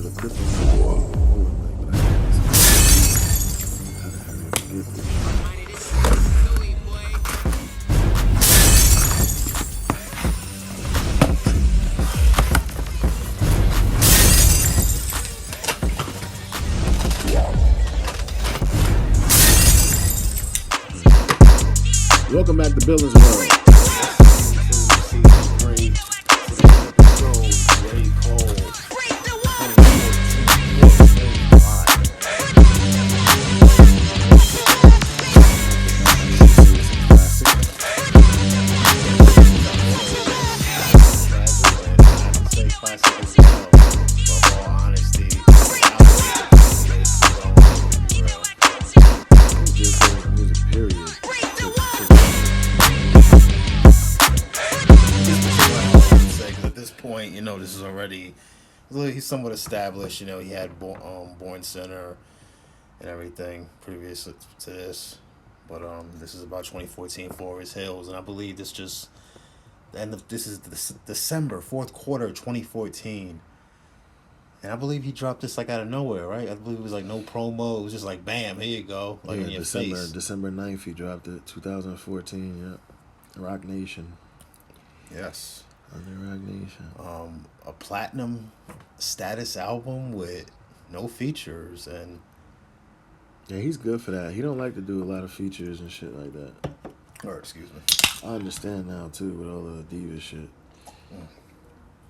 the crystal ball. But I gotta hurry up and get this. Welcome back to Billins World. This is already, he's somewhat established. He had Born Center and everything previous to this, but this is about 2014 Forest Hills, and I believe this just the end of this is December fourth quarter 2014, and I believe he dropped this like out of nowhere, right? I believe it was like no promo. It was just like bam, here you go, like in your face. December 9th he dropped it, 2014. Yeah, Rock Nation. Yes. Under Rock Nation. A platinum status album with no features, and yeah, he's good for that. He don't like to do a lot of features and shit like that. Or excuse me. I understand now too with all the diva shit.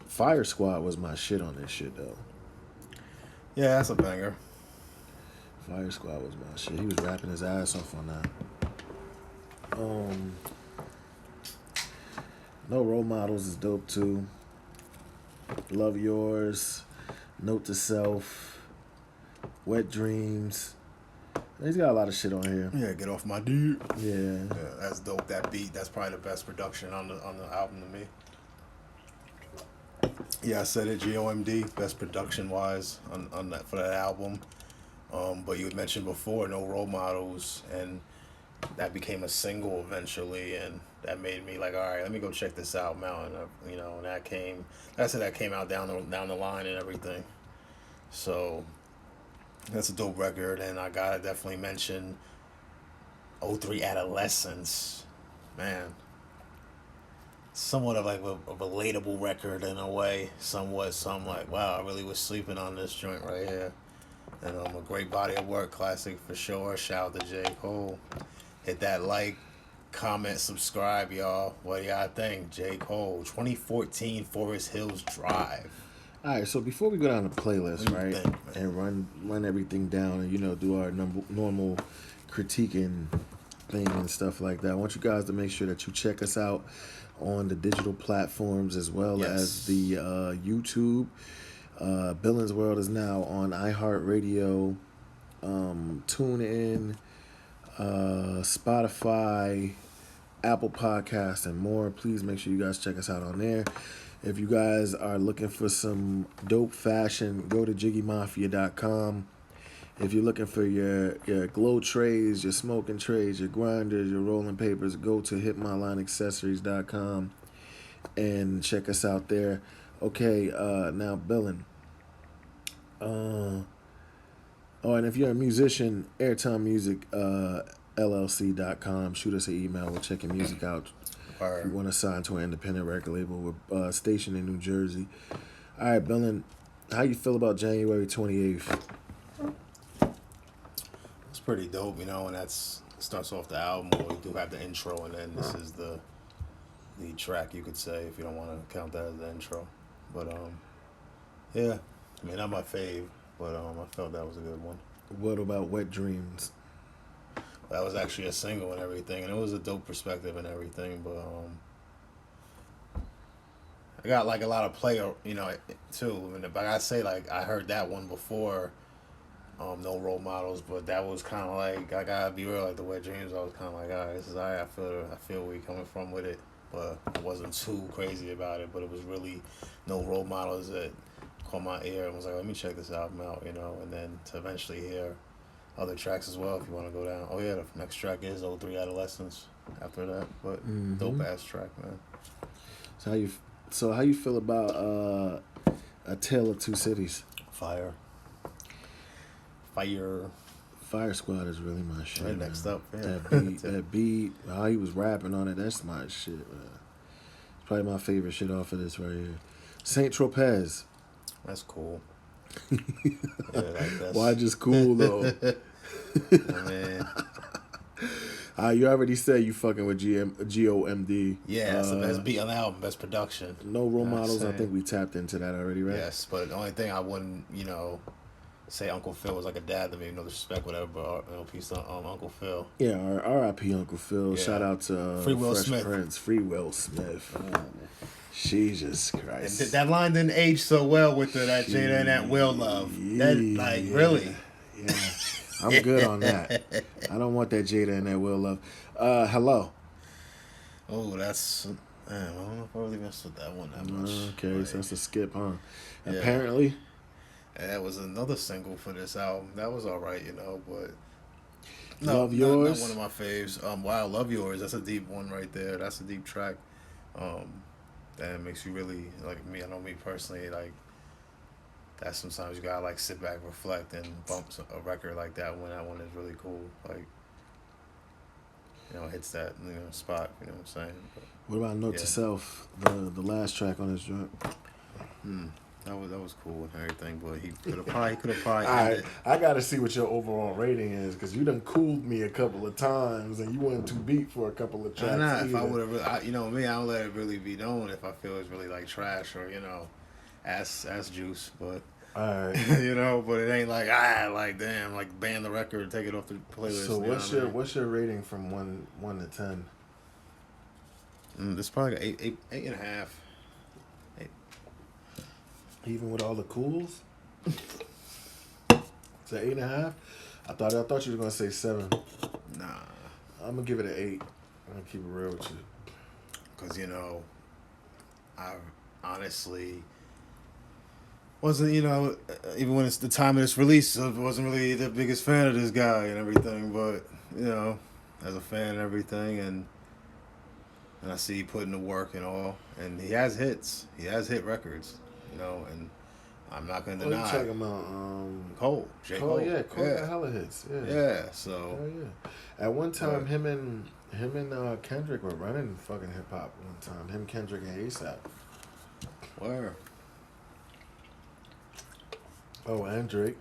Fire Squad was my shit on this shit though. Yeah, that's a banger. Fire Squad was my shit. He was rapping his ass off on that. No Role Models is dope too. Love Yours, Note to Self, Wet Dreams. He's got a lot of shit on here. Yeah, Get Off My Dude. Yeah, that's dope. That beat, that's probably the best production on the album to me. Yeah, I said it. GOMD, best production wise on that for that album. But you had mentioned before No Role Models, and that became a single eventually, and that made me like, all right, let me go check this album out. And and that came out down the line and everything. So that's a dope record, and I gotta definitely mention '03 Adolescence, man. Somewhat of like a relatable record in a way, somewhat. So I'm like, wow, I really was sleeping on this joint right here, and a great body of work, classic for sure. Shout out to J. Cole. Hit that like, comment, subscribe, y'all. What do y'all think? J. Cole, 2014 Forest Hills Drive. All right, so before we go down the playlist, right, and run everything down and do our normal critiquing thing and stuff like that, I want you guys to make sure that you check us out on the digital platforms as well as the YouTube. Billins World is now on iHeartRadio, TuneIn, Spotify, Apple Podcasts, and more. Please make sure you guys check us out on there. If you guys are looking for some dope fashion, go to jiggymafia.com. If you're looking for your glow trays, your smoking trays, your grinders, your rolling papers, go to hitmylineaccessories.com and check us out there. Okay, now Billin. And if you're a musician, AIRTIMEMUSICLLC.com. Shoot us an email. We'll check your music out. If you want to sign to an independent record label, we're stationed in New Jersey. All right, Billin, how you feel about January 28th? It's pretty dope, and that's starts off the album. We do have the intro, and then this is the track, you could say, if you don't want to count that as the intro. But yeah, not my fave, but I felt that was a good one. What about Wet Dreams? That was actually a single and everything, and it was a dope perspective and everything, but I got like a lot of play, too. And I gotta say, like, I heard that one before, No Role Models, but that was kind of like, I gotta be real, like the Wet Dreams, I was kind of like, all right, this is all right, I feel where you're coming from with it, but I wasn't too crazy about it, but it was really No Role Models that caught my ear and was like, let me check this album out, and then to eventually hear other tracks as well if you want to go down. Oh yeah, the next track is '03 Adolescence after that, but dope ass track, man. So how you feel about A Tale of Two Cities? Fire. Fire Squad is really my shit. Right, next up, yeah. That beat, how he was rapping on it, that's my shit, man. It's probably my favorite shit off of this right here. Saint Tropez. That's cool. Yeah, that's... Why just cool though? Man. You already said you fucking with GOMD. Yeah, that's the best beat on the album, best production. No Role Models. I think we tapped into that already, right? Yes, but the only thing I wouldn't, say Uncle Phil was like a dad to me, no disrespect, whatever, but peace on Uncle Phil. Yeah, R.I.P. Uncle Phil. Yeah. Shout out to Free Will Fresh Smith. Prince. Free Will Smith. Ooh. Jesus Christ. And that line didn't age so well with that Jada and that Will love. That, really? Yeah. I'm good on that. I don't want that Jada and that Will love. Hello. Oh, that's... Man, I don't know if I really messed with that one that much. Okay, so that's a skip, huh? Yeah. Apparently. And that was another single for this album. That was all right, but... No, Love Yours? Not one of my faves. Wow, Love Yours. That's a deep one right there. That's a deep track. That makes you really... Like, me, I know me personally, like... That sometimes you gotta, like, sit back, reflect, and bump a record like that when that one is really cool. Like... hits that spot. You know what I'm saying? But, what about Note to Self, the last track on this joint? That was cool and everything, but he could have probably. All right, I gotta see what your overall rating is because you done cooled me a couple of times and you wasn't too beat for a couple of tracks. Nah, if I would have, me, I don't let it really be known if I feel it's really like trash or ass juice, but. All right. But it ain't like damn, like ban the record, take it off the playlist. So what's your rating from 1 to 10? This is probably like 8.5. 8. Even with all the cools? Is that 8.5? I thought you were gonna say 7. Nah. I'm gonna give it an 8. I'm gonna keep it real with you. Cause I honestly wasn't, even when it's the time of this release, I wasn't really the biggest fan of this guy and everything, but, as a fan and everything, and I see he putting the work and all, and he has hits. He has hit records, and I'm not going to deny. What are you talking about? Cole. J. Cole. Yeah, Cole got hella hits. Yeah, so. Hell yeah. At one time, him and Kendrick were running fucking hip-hop one time. Him, Kendrick, and ASAP. Where? Oh, and Drake.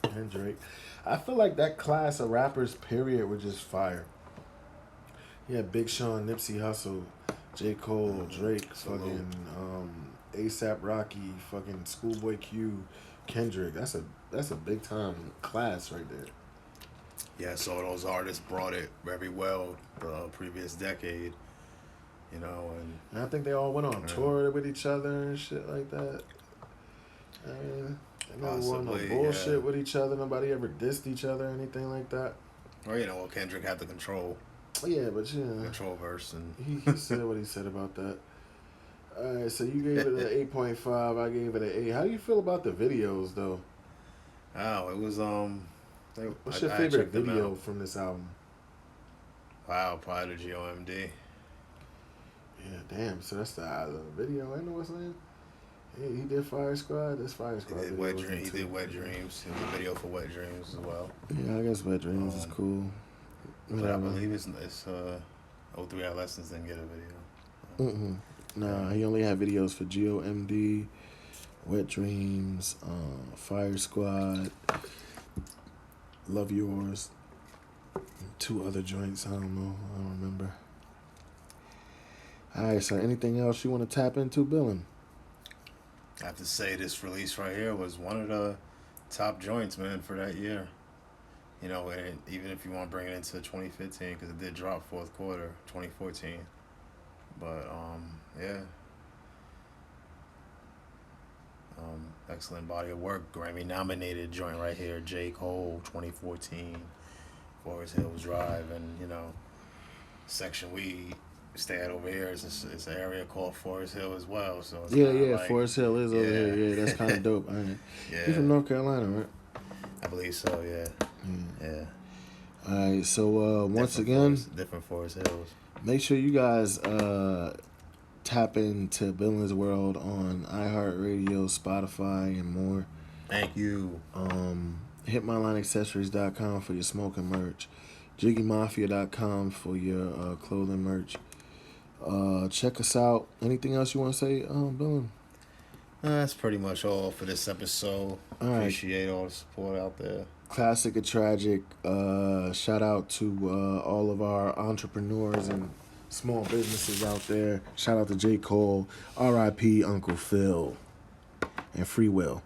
I feel like that class of rappers, period, were just fire. Yeah, Big Sean, Nipsey Hussle, J. Cole, Drake, fucking ASAP Rocky, fucking Schoolboy Q, Kendrick. That's a big time class right there. Yeah, so those artists brought it very well the previous decade, and I think they all went on tour with each other and shit like that. I mean, they never won no bullshit with each other. Nobody ever dissed each other or anything like that. Or, Kendrick had the control. Yeah, but control verse, and he said what he said about that. All right, so you gave it an 8.5. I gave it an 8. How do you feel about the videos, though? Oh, it was What's your favorite video from this album? Wow, probably the GOMD. Yeah, damn. So that's the video. I know what's name. Hey, he did Fire Squad. That's Fire Squad. He did Wet Dreams. He did Wet Dreams. He did a video for Wet Dreams as well. Yeah, I guess Wet Dreams is cool. But I believe it's 03 Adolescents didn't get a video. Nah, he only had videos for GOMD, Wet Dreams, Fire Squad, Love Yours, 2 other joints. I don't know. I don't remember. All right, so anything else you want to tap into, Billin? I have to say this release right here was one of the top joints, man, for that year. And even if you want to bring it into 2015, because it did drop fourth quarter, 2014. But, yeah. Excellent body of work. Grammy-nominated joint right here. J. Cole, 2014. Forest Hills Drive. And, section we stay at over here is an area called Forest Hill as well. So it's Forest Hill is over here. Yeah, that's kind of dope. Yeah. You're from North Carolina, right? I believe so, yeah. Yeah. All right, so once again, different Forest Hills. Make sure you guys tap into Billins World on iHeartRadio, Spotify, and more. Thank you. Hitmylineaccessories.com for your smoking merch. JiggyMafia.com for your clothing merch. Check us out. Anything else you want to say, Billin? That's pretty much all for this episode. All right. Appreciate all the support out there. Classic or tragic. Shout out to all of our entrepreneurs and small businesses out there. Shout out to J. Cole. R.I.P. Uncle Phil. And Free Will.